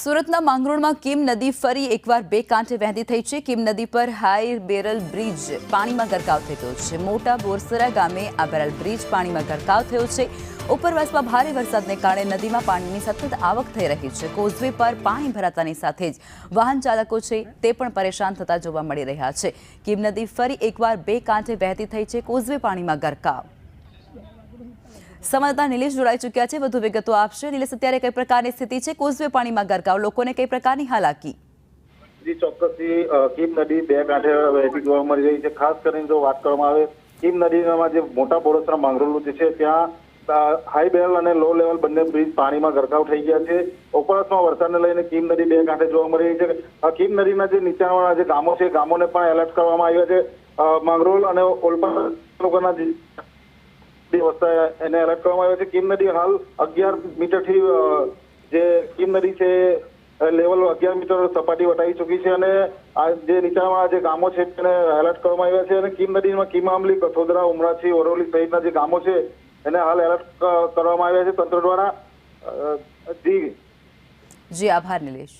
સુરતના માંગરોળમાં કીમ નદી ફરી એકવાર બે કાંઠે વહેતી થઈ છે। કીમ નદી પર હાઈ બેરલ બ્રિજ પાણીમાં ગરકાવ થઈ ગયો છે। મોટા બોરસરા ગામે આ બેરલ બ્રિજ પાણીમાં ગરકાવ થયો છે। ઉપરવાસમાં ભારે વરસાદને કારણે નદીમાં પાણીની સતત આવક થઈ રહી છે। કોઝવે પર પાણી ભરાતાની સાથે જ વાહન ચાલકો છે તે પણ પરેશાન થતા જોવા મળી રહ્યા છે। કીમ નદી ફરી એકવાર બે કાંઠે વહેતી થઈ છે। કોઝવે પાણીમાં ગરકાવ। સંવાદદાતા નિલેશ જોડાઈ ચૂક્યા છે, વધુ વિગતો આપશે। નિલેશ, અત્યારે કઈ પ્રકારની સ્થિતિ છે? કોઝવે પાણીમાં ગરકાવ, લોકોને કઈ પ્રકારની હાલાકી? જી ચોક્કસથી કીમ નદી બે કાંઠે વહેતી જોવા મળી રહી છે। ખાસ કરીને જો વાત કરવામાં આવે કીમ નદીમાં જે મોટા બોરસરા માંગરોળ છે ત્યાં હાઈ બેરલ અને લો લેવલ બંને બ્રિજ પાણીમાં ગરકાવ થઈ ગયા છે। ઉપરવાસમાં વરસાદને લઈને કીમ નદી બે કાંઠે જોવા મળી રહી છે। કીમ નદીના જે નીચાણવાળા જે ગામો છે ગામોને પણ એલર્ટ કરવામાં આવ્યા છે। માંગરોળ અને ઓલપાડ તાલુકાના વસ્તા એને એલર્ટ કરવામાં આવ્યો છે। કીમ નદી હાલ 11 મીટરથી જે કીમ નદી છે લેવલ 11 મીટર સપાટી વટાવી ચૂકી છે અને આ જે નીચાણવાળા જે ગામો છે તેને એલર્ટ કરવામાં આવ્યા છે। અને કીમ નદીમાં કીમામલી, કથોદરા, ઉમરાછી, વરોલી સહિતના જે ગામો છે એને હાલ એલર્ટ કરવામાં આવ્યા છે તંત્ર દ્વારા। જી આભાર નિલેશ।